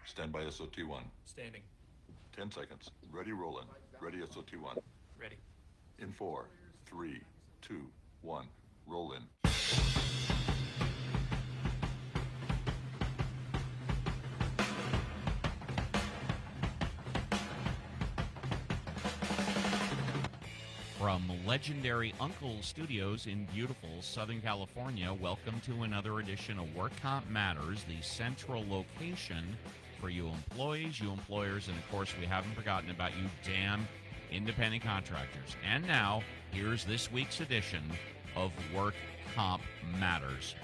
Stand by SOT1. Standing. 10 seconds. Ready, rolling. Ready, SOT1. Ready. In 4, 3, 2, 1. Roll in. From legendary Uncle Studios in beautiful Southern California, welcome to another edition of Work Comp Matters, the central location for you employees, you employers, and of course, we haven't forgotten about you damn independent contractors. And now, here's this week's edition of Work Comp Matters.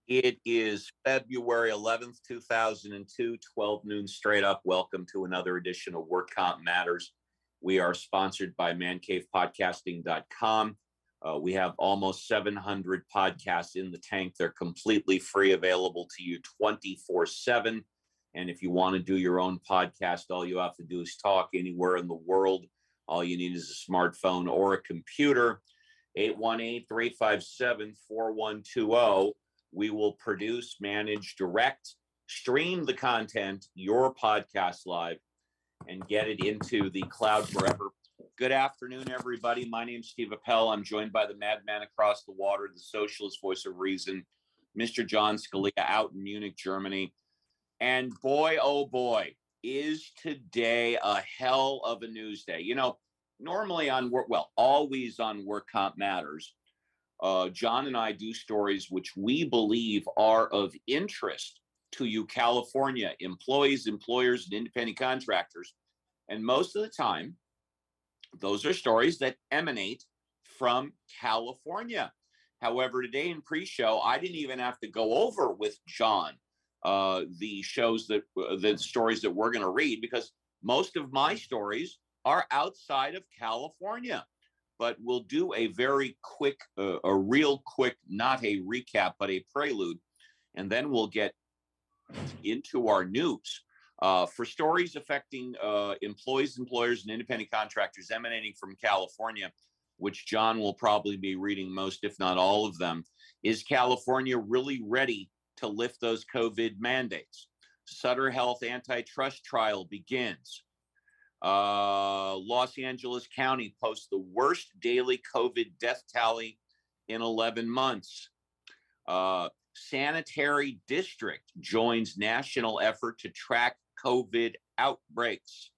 It is February 11th, 2002, 12 noon straight up. Welcome to another edition of Work Comp Matters. We are sponsored by mancavepodcasting.com. We have almost 700 podcasts in the tank. They're completely free, available to you 24/7. And if you want to do your own podcast, all you have to do is talk anywhere in the world. All you need is a smartphone or a computer. 818-357-4120. We will produce, manage, direct, stream the content, your podcast live, and get it into the cloud forever. Good afternoon, everybody. My name is Steve Appel. I'm joined by the madman across the water, the socialist voice of reason, Mr. John Scalia, out in Munich, Germany. And boy, oh boy, is today a hell of a news day. You know, normally on work, well, always on Work Comp Matters, John and I do stories which we believe are of interest to you, California employees, employers, and independent contractors. And most of the time, those are stories that emanate from California. However, today in pre-show, I didn't even have to go over with John the stories that we're going to read, because most of my stories are outside of California. But we'll do a very quick, a real quick, not a recap, but a prelude. And then we'll get into our news. For stories affecting employees, employers, and independent contractors emanating from California, which John will probably be reading most, if not all of them, is California really ready to lift those COVID mandates? Sutter Health antitrust trial begins. Los Angeles County posts the worst daily COVID death tally in 11 months. Sanitary district joins national effort to track COVID outbreaks.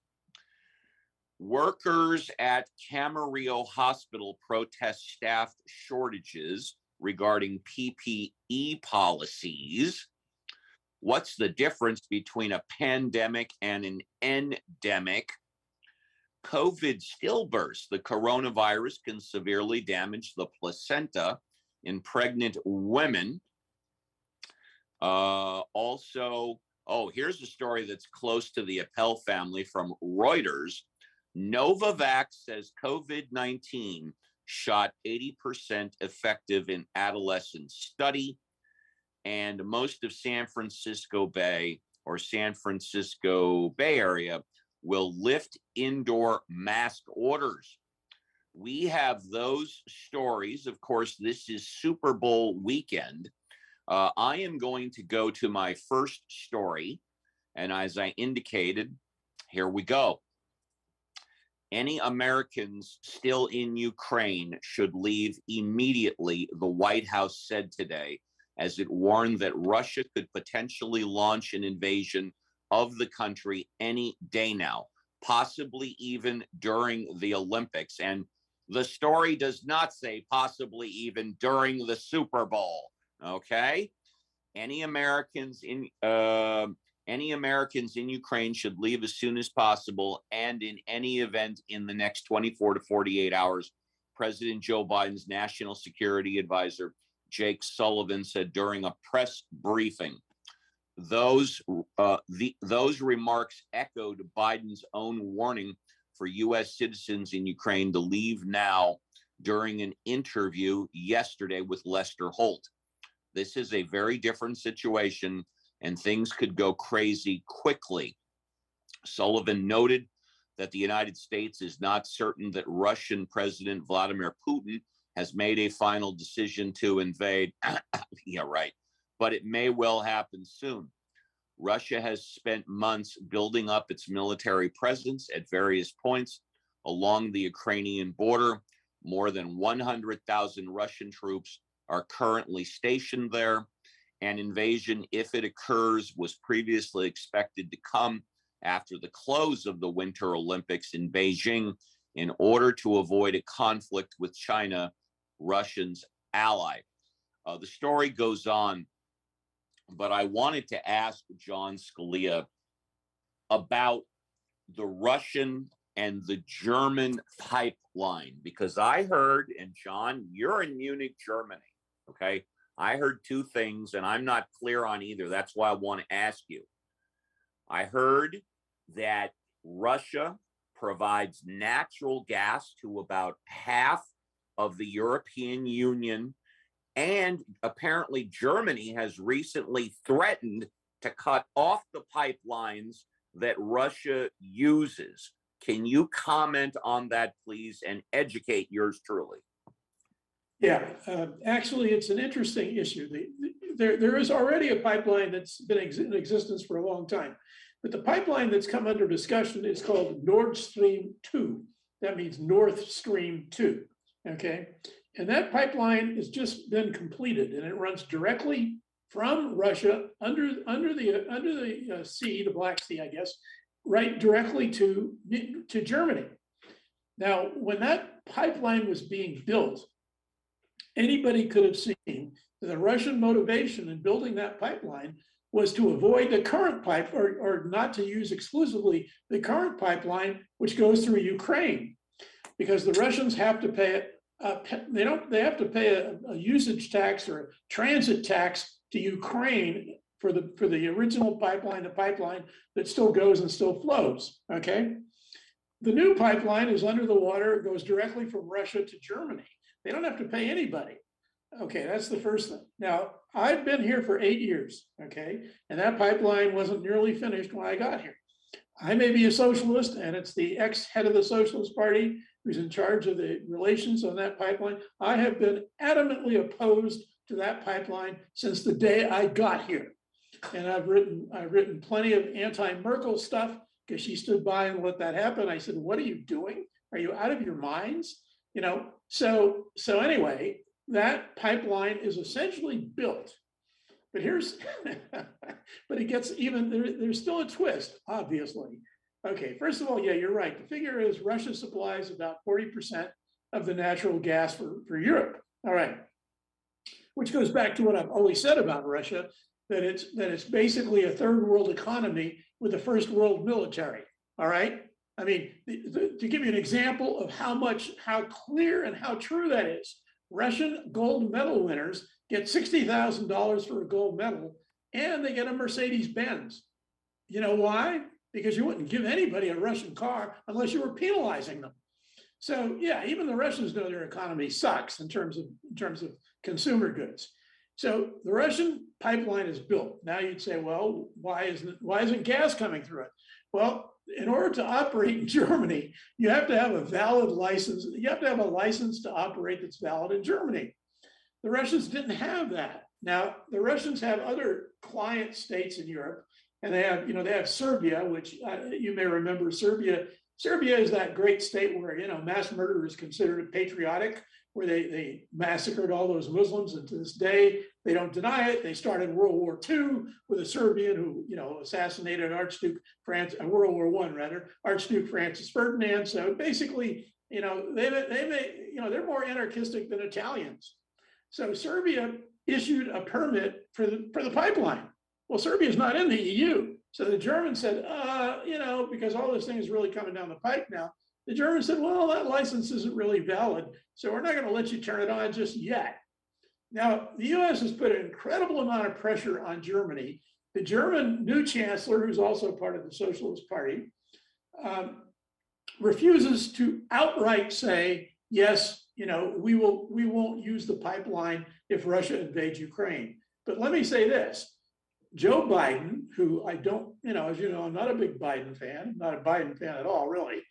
Workers at Camarillo Hospital protest staff shortages regarding PPE policies. What's the difference between a pandemic and an endemic? COVID stillbirths. The coronavirus can severely damage the placenta in pregnant women. Also, here's a story that's close to the Appel family from Reuters. Novavax says COVID-19 shot 80% effective in adolescent study. And most of San Francisco Bay Area will lift indoor mask orders. We have those stories. Of course, this is Super Bowl weekend. I am going to go to my first story. And as I indicated, here we go. Any Americans still in Ukraine should leave immediately, the White House said today, as it warned that Russia could potentially launch an invasion of the country any day now, possibly even during the Olympics. And the story does not say possibly even during the Super Bowl. Okay? Any Americans in Ukraine should leave as soon as possible, and in any event in the next 24 to 48 hours, President Joe Biden's national security advisor, Jake Sullivan, said during a press briefing. Those remarks echoed Biden's own warning for U.S. citizens in Ukraine to leave now during an interview yesterday with Lester Holt. This is a very different situation, and things could go crazy quickly. Sullivan noted that the United States is not certain that Russian President Vladimir Putin has made a final decision to invade. Yeah, right. but it may well happen soon. Russia has spent months building up its military presence at various points along the Ukrainian border. More than 100,000 Russian troops are currently stationed there. An invasion, if it occurs, was previously expected to come after the close of the Winter Olympics in Beijing in order to avoid a conflict with China, Russia's ally. The story goes on, but I wanted to ask John Scalia about the Russian and the German pipeline, because I heard, and John, you're in Munich, Germany, okay? I heard two things, and I'm not clear on either. That's why I want to ask you. I heard that Russia provides natural gas to about half of the European Union, and apparently Germany has recently threatened to cut off the pipelines that Russia uses. Can you comment on that, please, and educate yours truly? Yeah, actually, it's an interesting issue. There is already a pipeline that's been in existence for a long time, but the pipeline that's come under discussion is called Nord Stream 2. That means North Stream 2, okay? And that pipeline has just been completed, and it runs directly from Russia under the sea, the Black Sea, I guess, right directly to Germany. Now, when that pipeline was being built, anybody could have seen that the Russian motivation in building that pipeline was to avoid the current pipe, or not to use exclusively the current pipeline, which goes through Ukraine, because the Russians have to pay it. They have to pay a usage tax or a transit tax to Ukraine for the original pipeline, the pipeline that still goes and still flows. Okay, the new pipeline is under the water. It goes directly from Russia to Germany. They don't have to pay anybody. Okay, that's the first thing. Now, I've been here for 8 years, okay, and that pipeline wasn't nearly finished when I got here. I may be a socialist, and it's the ex-head of the Socialist Party who's in charge of the relations on that pipeline. I have been adamantly opposed to that pipeline since the day I got here. And I've written plenty of anti-Merkel stuff because she stood by and let that happen. I said, what are you doing? Are you out of your minds? You know, so anyway, that pipeline is essentially built. But but it gets even, there's still a twist, obviously. Okay, first of all, yeah, you're right. The figure is Russia supplies about 40% of the natural gas for Europe. All right, which goes back to what I've always said about Russia, that it's basically a third world economy with a first world military. All right. I mean, to give you an example of how clear and how true that is, Russian gold medal winners get $60,000 for a gold medal, and they get a Mercedes-Benz. You know why? Because you wouldn't give anybody a Russian car unless you were penalizing them. So yeah, even the Russians know their economy sucks in terms of consumer goods. So the Russian pipeline is built. Now you'd say, well, why isn't gas coming through it? Well, in order to operate in Germany, you have to have a valid license. You have to have a license to operate that's valid in Germany. The Russians didn't have that. Now, the Russians have other client states in Europe, and they have Serbia, which you may remember. Serbia is that great state where, mass murder is considered patriotic, where they massacred all those Muslims, and to this day, they don't deny it. They started World War II with a Serbian who, assassinated World War I rather, Archduke Francis Ferdinand. So basically, they're more anarchistic than Italians. So Serbia issued a permit for the pipeline. Well, Serbia is not in the EU. So the Germans said, because all this thing is really coming down the pipe now, the Germans said, well, that license isn't really valid, so we're not going to let you turn it on just yet. Now, the US has put an incredible amount of pressure on Germany. The German new chancellor, who's also part of the Socialist Party, refuses to outright say, yes, we won't use the pipeline if Russia invades Ukraine. But let me say this. Joe Biden, who I don't, as you know, I'm not a big Biden fan, not a Biden fan at all, really.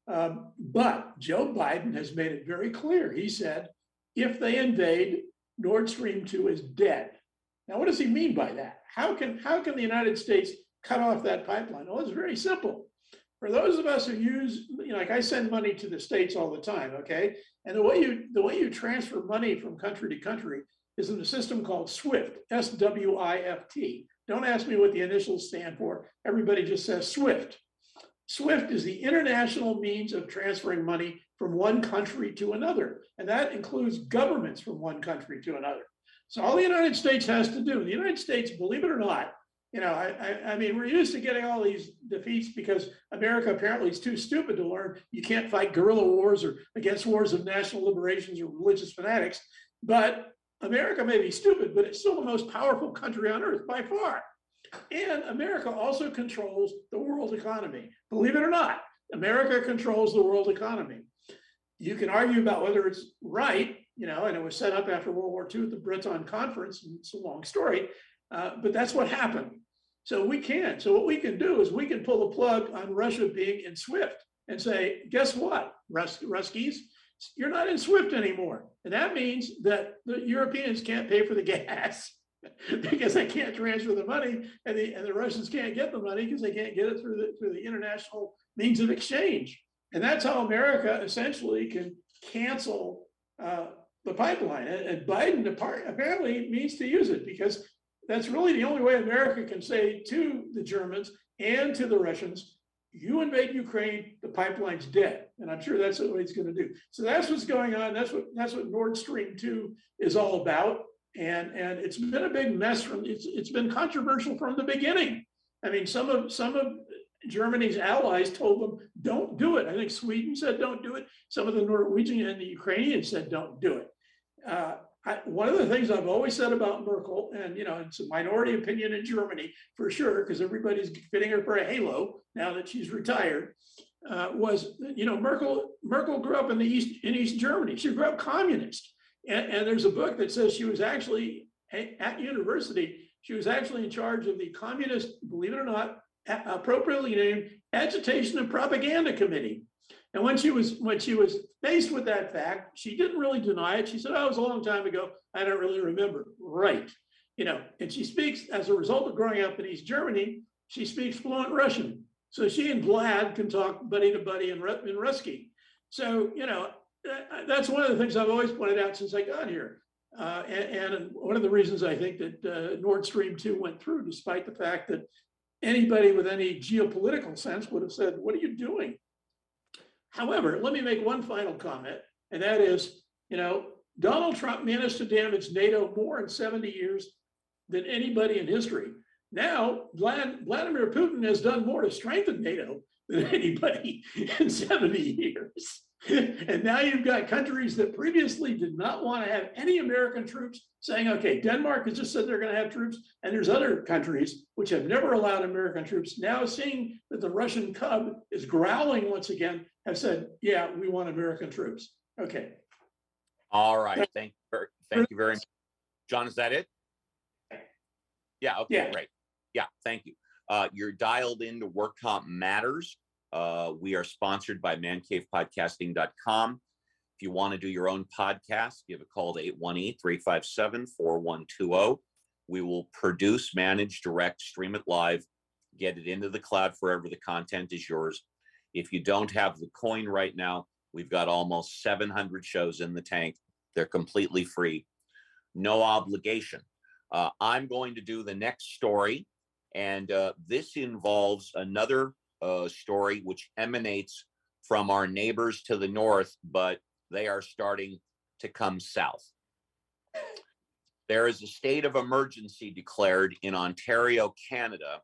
But Joe Biden has made it very clear. He said, if they invade, Nord Stream 2 is dead. Now, what does he mean by that? How can the United States cut off that pipeline? Well, it's very simple. For those of us who use, like I send money to the States all the time, okay? And the way you transfer money from country to country is in a system called SWIFT, SWIFT. Don't ask me what the initials stand for. Everybody just says SWIFT. SWIFT is the international means of transferring money from one country to another. And that includes governments from one country to another. So all the United States has to do, the United States, believe it or not, I mean, we're used to getting all these defeats because America apparently is too stupid to learn you can't fight guerrilla wars or against wars of national liberations or religious fanatics. But America may be stupid, but it's still the most powerful country on earth by far. And America also controls the world economy. Believe it or not, America controls the world economy. You can argue about whether it's right, and it was set up after World War II at the Breton Conference, and it's a long story, but that's what happened. So what we can do is we can pull the plug on Russia being in SWIFT and say, guess what, Ruskies, you're not in SWIFT anymore. And that means that the Europeans can't pay for the gas because they can't transfer the money, and the Russians can't get the money because they can't get it through the international means of exchange. And that's how America essentially can cancel the pipeline. And Biden apparently needs to use it because that's really the only way America can say to the Germans and to the Russians, you invade Ukraine, the pipeline's dead. And I'm sure that's what he's going to do. So that's what's going on. That's what Nord Stream 2 is all about. And it's been a big mess it's been controversial from the beginning. I mean, some of Germany's allies told them, don't do it. I think Sweden said, don't do it. Some of the Norwegian and the Ukrainians said, don't do it. One of the things I've always said about Merkel, and it's a minority opinion in Germany for sure, because everybody's fitting her for a halo now that she's retired, was Merkel grew up in East Germany. She grew up communist, and there's a book that says she was actually at university. She was actually in charge of the communist, believe it or not, appropriately named Agitation and Propaganda Committee. And when she was faced with that fact, she didn't really deny it. She said, "Oh, it was a long time ago. I don't really remember." Right. And she speaks, as a result of growing up in East Germany, she speaks fluent Russian. So she and Vlad can talk buddy to buddy in Rusky. So, that's one of the things I've always pointed out since I got here. And one of the reasons I think that Nord Stream 2 went through, despite the fact that anybody with any geopolitical sense would have said, what are you doing? However, let me make one final comment, and that is, Donald Trump managed to damage NATO more in 70 years than anybody in history. Now, Vladimir Putin has done more to strengthen NATO than anybody in 70 years. And now you've got countries that previously did not want to have any American troops saying, okay, Denmark has just said they're going to have troops. And there's other countries which have never allowed American troops, now seeing that the Russian cub is growling once again, have said, yeah, we want American troops. Okay. All right. Thank you very much. John, is that it? Yeah. Okay, yeah. Great. Yeah, thank you. You're dialed into Work Comp Matters. We are sponsored by mancavepodcasting.com. If you want to do your own podcast, give a call to 818-357-4120. We will produce, manage, direct, stream it live, get it into the cloud forever. The content is yours. If you don't have the coin right now, we've got almost 700 shows in the tank. They're completely free. No obligation. I'm going to do the next story, and this involves another story which emanates from our neighbors to the north, but they are starting to come south. There is a state of emergency declared in Ontario, Canada,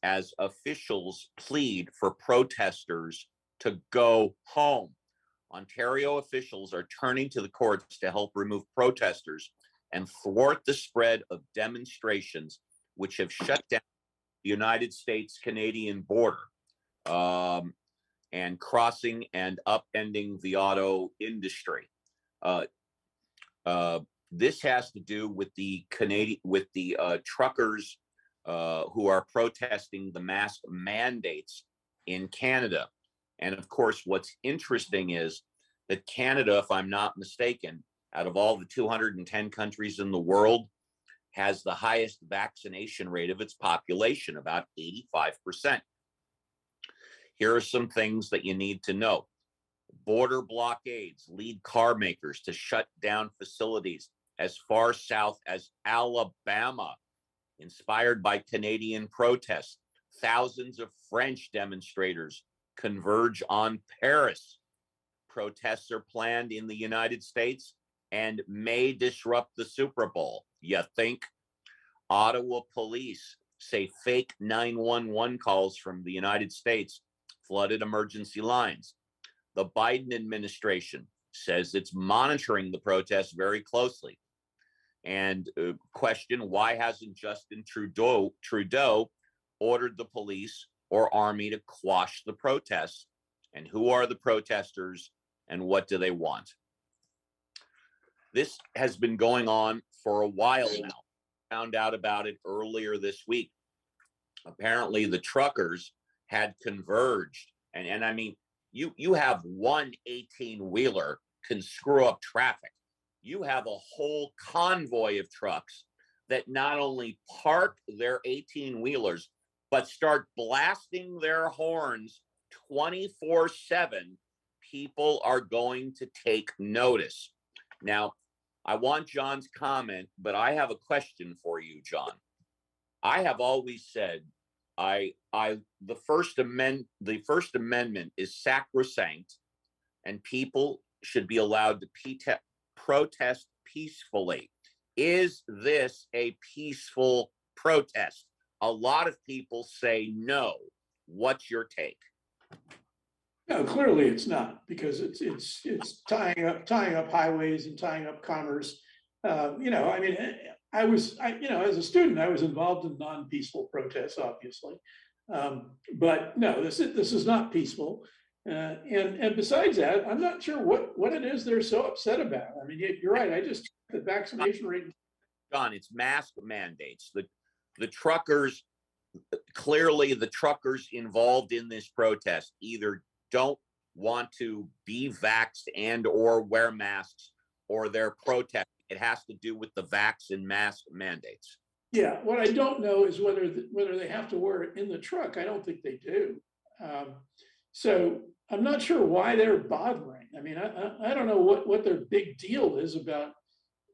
as officials plead for protesters to go home. Ontario officials are turning to the courts to help remove protesters and thwart the spread of demonstrations which have shut down the United States-Canadian border and crossing and upending the auto industry. This has to do with the truckers who are protesting the mask mandates in Canada. And of course, what's interesting is that Canada, if I'm not mistaken, out of all the 210 countries in the world, has the highest vaccination rate of its population, about 85%. Here are some things that you need to know. Border blockades lead car makers to shut down facilities as far south as Alabama. Inspired by Canadian protests, thousands of French demonstrators converge on Paris. Protests are planned in the United States and may disrupt the Super Bowl. You think? Ottawa police say fake 911 calls from the United States flooded emergency lines. The Biden administration says it's monitoring the protests very closely. And question, why hasn't Justin Trudeau ordered the police or army to quash the protests? And who are the protesters and what do they want? This has been going on for a while now. Found out about it earlier this week. Apparently the truckers had converged. And I mean, you have one 18-wheeler can screw up traffic. You have a whole convoy of trucks that not only park their 18-wheelers, but start blasting their horns 24/7. People are going to take notice. Now, I want John's comment, but I have a question for you, John. I have always said the First Amendment is sacrosanct, and people should be allowed to protest peacefully. Is this a peaceful protest? A lot of people say no. What's your take? No, clearly it's not, because it's tying up highways and tying up commerce. I mean, as a student, I was involved in non-peaceful protests, obviously, but no, this is not peaceful. And besides that, I'm not sure what it is they're so upset about. I mean, you're right. I just the vaccination rate. John, it's mask mandates. The truckers, clearly the truckers involved in this protest either don't want to be vaxxed and or wear masks, or they're protesting. It has to do with the vax and mask mandates. Yeah, what I don't know is whether they have to wear it in the truck. I don't think they do. So I'm not sure why they're bothering. I mean, I don't know what their big deal is about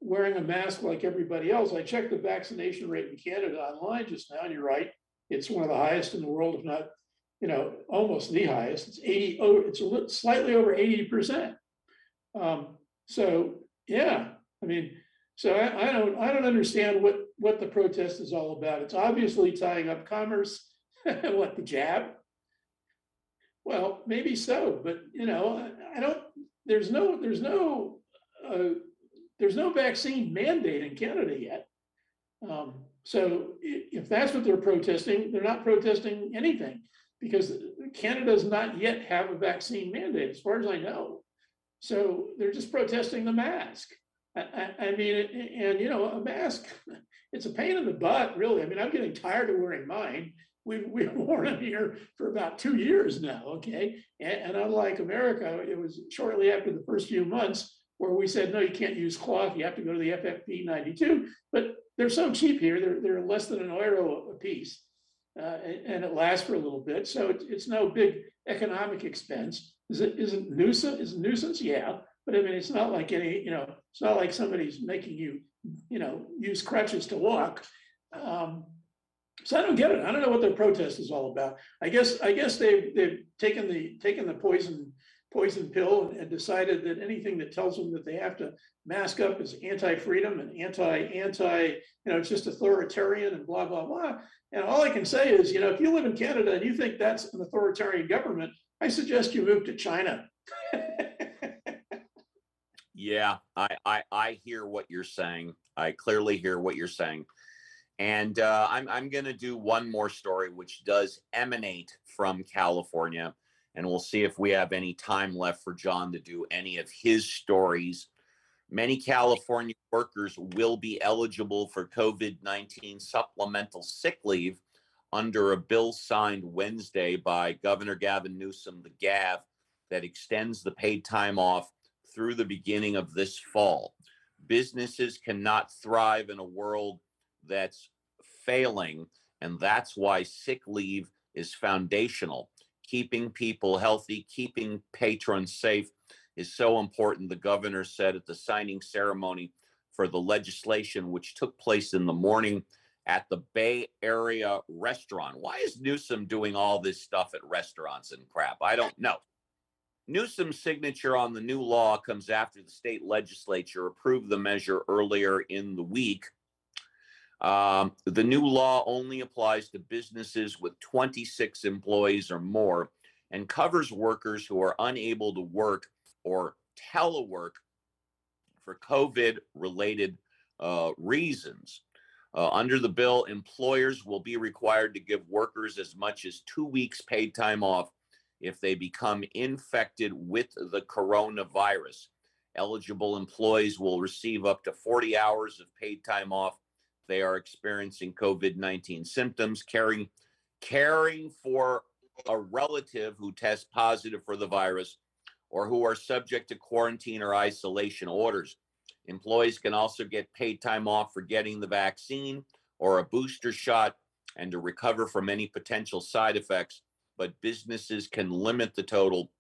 wearing a mask like everybody else. I checked the vaccination rate in Canada online just now, and you're right. It's one of the highest in the world, if not, almost the highest. It's 80. Oh, it's slightly over 80%. So yeah, I mean, so I don't understand what the protest is all about. It's obviously tying up commerce. What, the jab? Well, maybe so, but I don't. There's no vaccine mandate in Canada yet. So if that's what they're protesting, they're not protesting anything, because Canada does not yet have a vaccine mandate, as far as I know. So they're just protesting the mask. I mean, and a mask, it's a pain in the butt, really. I mean, I'm getting tired of wearing mine. We've worn them here for about 2 years now, okay? And unlike America, it was shortly after the first few months where we said, no, you can't use cloth, you have to go to the FFP92. But they're so cheap here, they're less than €1 a piece, and it lasts for a little bit. So it's no big economic expense. Is it nuisance? Yeah. But I mean, it's not like it's not like somebody's making you, use crutches to walk. So I don't get it. I don't know what their protest is all about. I guess they've taken the poison pill and decided that anything that tells them that they have to mask up is anti-freedom and anti, it's just authoritarian and blah, blah, blah. And all I can say is, if you live in Canada and you think that's an authoritarian government, I suggest you move to China. Yeah, I hear what you're saying. I clearly hear what you're saying. And I'm going to do one more story, which does emanate from California. And we'll see if we have any time left for John to do any of his stories. Many California workers will be eligible for COVID-19 supplemental sick leave under a bill signed Wednesday by Governor Gavin Newsom, the GAV, that extends the paid time off through the beginning of this fall. Businesses cannot thrive in a world that's failing. And that's why sick leave is foundational. Keeping people healthy, keeping patrons safe is so important. The governor said at the signing ceremony for the legislation, which took place in the morning at the Bay Area restaurant. Why is Newsom doing all this stuff at restaurants and crap? I don't know. Newsom's signature on the new law comes after the state legislature approved the measure earlier in the week. The new law only applies to businesses with 26 employees or more and covers workers who are unable to work or telework for COVID-related reasons. Under the bill, employers will be required to give workers as much as 2 weeks paid time off if they become infected with the coronavirus. Eligible employees will receive up to 40 hours of paid time off if they are experiencing COVID-19 symptoms, caring for a relative who tests positive for the virus, or who are subject to quarantine or isolation orders. Employees can also get paid time off for getting the vaccine or a booster shot and to recover from any potential side effects, but businesses can limit the total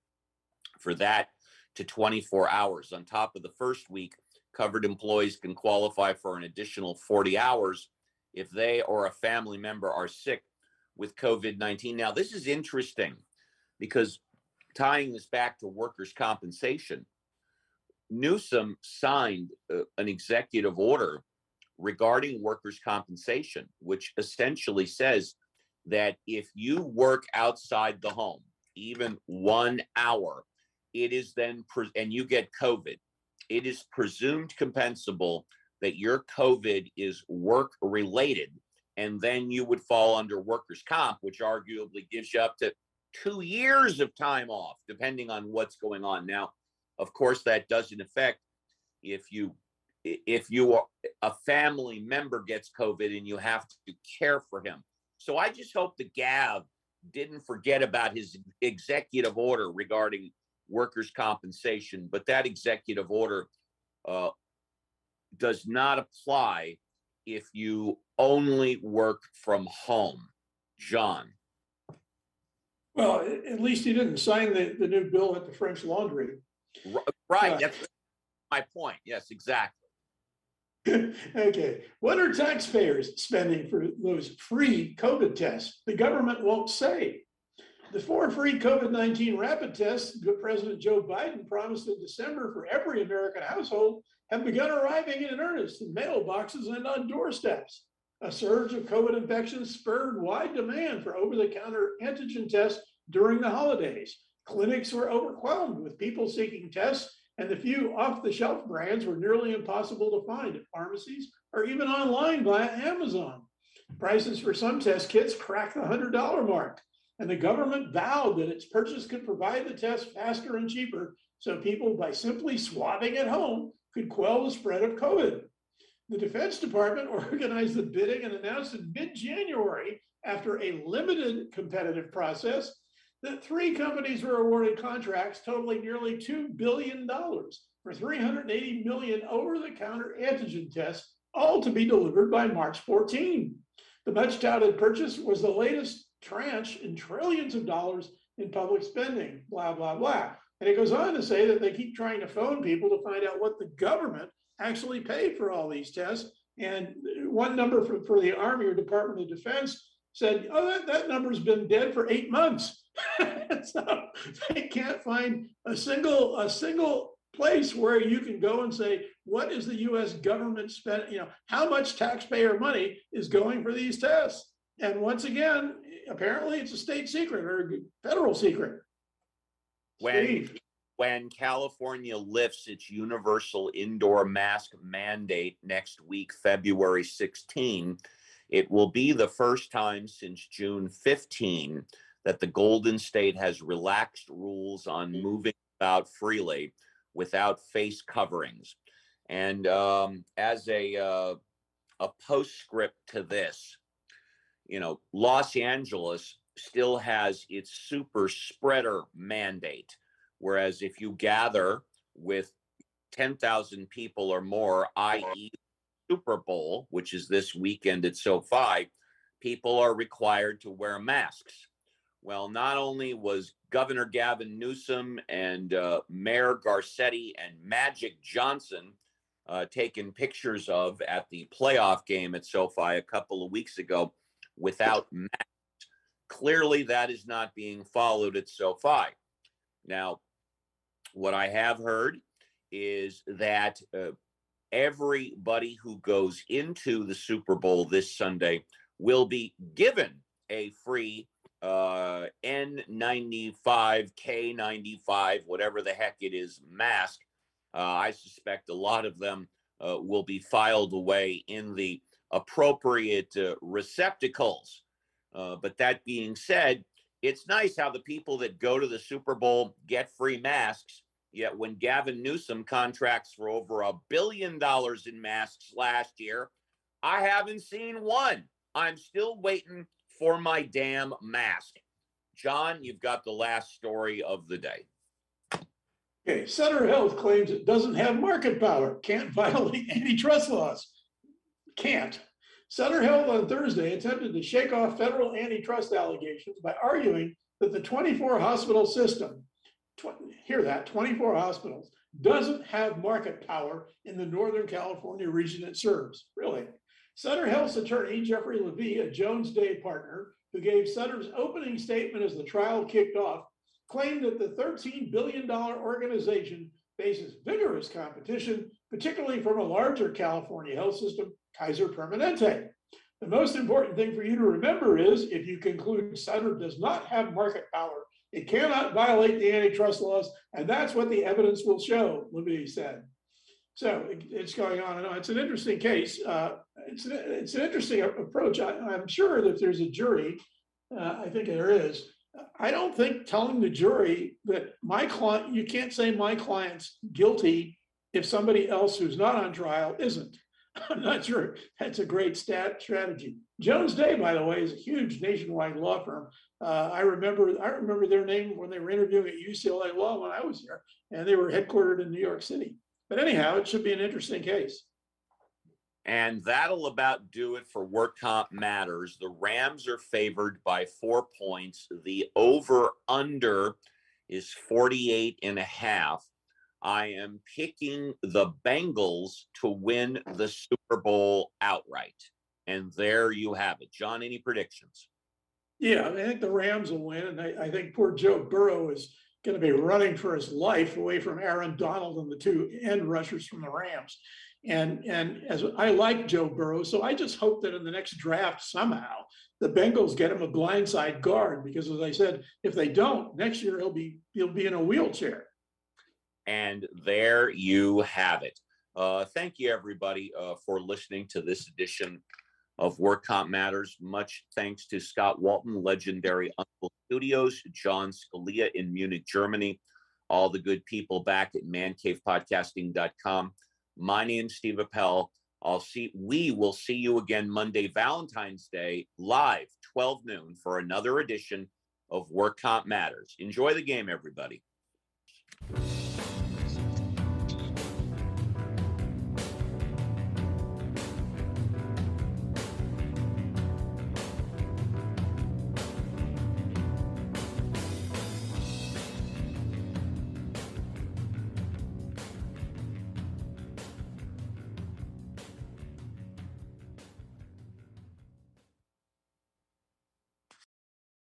for that to 24 hours. On top of the first week, covered employees can qualify for an additional 40 hours if they or a family member are sick with COVID-19. Now, this is interesting because tying this back to workers' compensation, Newsom signed an executive order regarding workers' compensation, which essentially says that if you work outside the home, even 1 hour, it is then, and you get COVID, it is presumed compensable that your COVID is work related. And then you would fall under workers' comp, which arguably gives you up to 2 years of time off, depending on what's going on. Now, of course, that doesn't affect if a family member gets COVID and you have to care for him. So I just hope the Gav didn't forget about his executive order regarding workers' compensation, but that executive order does not apply if you only work from home. John. Well, at least he didn't sign the new bill at the French Laundry. Right, that's my point. Yes, exactly. Okay, what are taxpayers spending for those free COVID tests? The government won't say. The 4 free COVID-19 rapid tests President Joe Biden promised in December for every American household have begun arriving in earnest in mailboxes and on doorsteps. A surge of COVID infections spurred wide demand for over-the-counter antigen tests during the holidays. Clinics were overwhelmed with people seeking tests, and the few off-the-shelf brands were nearly impossible to find at pharmacies or even online via Amazon. Prices for some test kits cracked the $100 mark, and the government vowed that its purchase could provide the test faster and cheaper so people, by simply swabbing at home, could quell the spread of COVID. The Defense Department organized the bidding and announced in mid-January, after a limited competitive process, that 3 companies were awarded contracts totaling nearly $2 billion for 380 million over-the-counter antigen tests, all to be delivered by March 14. The much-touted purchase was the latest tranche in trillions of dollars in public spending, blah, blah, blah. And it goes on to say that they keep trying to phone people to find out what the government actually paid for all these tests. And one number for the Army or Department of Defense said, oh, that number's been dead for 8 months. So they can't find a single place where you can go and say, what is the US government spent, how much taxpayer money is going for these tests? And once again, apparently it's a state secret or a federal secret. When California lifts its universal indoor mask mandate next week, February 16, it will be the first time since June 15 that the Golden State has relaxed rules on moving about freely without face coverings. And as a postscript to this, Los Angeles still has its super spreader mandate. Whereas if you gather with 10,000 people or more, i.e. Super Bowl, which is this weekend at SoFi, people are required to wear masks. Well, not only was Governor Gavin Newsom and Mayor Garcetti and Magic Johnson taken pictures of at the playoff game at SoFi a couple of weeks ago without masks. Clearly, that is not being followed at SoFi. Now, what I have heard is that everybody who goes into the Super Bowl this Sunday will be given a free N95, K95, whatever the heck it is, mask. I suspect a lot of them will be filed away in the appropriate receptacles. But that being said, it's nice how the people that go to the Super Bowl get free masks. Yet when Gavin Newsom contracts for over $1 billion in masks last year, I haven't seen one. I'm still waiting for my damn mask. John, you've got the last story of the day. Okay, Sutter Health claims it doesn't have market power, can't violate antitrust laws. Can't. Sutter Health on Thursday attempted to shake off federal antitrust allegations by arguing that the 24 hospital system, hear that, 24 hospitals, doesn't have market power in the Northern California region it serves. Really? Sutter Health's attorney, Jeffrey Levy, a Jones Day partner, who gave Sutter's opening statement as the trial kicked off, claimed that the $13 billion organization faces vigorous competition, particularly from a larger California health system, Kaiser Permanente. The most important thing for you to remember is if you conclude Sutter does not have market power, it cannot violate the antitrust laws, and that's what the evidence will show, Levy said. So it's going on and on. It's an interesting case. It's an interesting approach. I'm sure that if there's a jury, I think there is. I don't think telling the jury that my client, you can't say my client's guilty if somebody else who's not on trial isn't. I'm not sure that's a great strategy. Jones Day, by the way, is a huge nationwide law firm. I remember their name when they were interviewing at UCLA Law when I was here, and they were headquartered in New York City. But anyhow, it should be an interesting case. And that'll about do it for Work Comp Matters. The Rams are favored by 4 points. The over-under is 48.5. I am picking the Bengals to win the Super Bowl outright. And there you have it. John, any predictions? Yeah, I think the Rams will win. And I think poor Joe Burrow is going to be running for his life away from Aaron Donald and the two end rushers from the Rams. And as I like Joe Burrow, so I just hope that in the next draft somehow the Bengals get him a blindside guard, because as I said, if they don't, next year he'll be in a wheelchair. And there you have it. Thank you, everybody, for listening to this edition of Work Comp Matters. Much thanks to Scott Walton, Legendary Uncle Studios, John Scalia in Munich, Germany, all the good people back at mancavepodcasting.com. My name's Steve Appel. We will see you again Monday, Valentine's Day, live 12 noon for another edition of Work Comp Matters. Enjoy the game, everybody.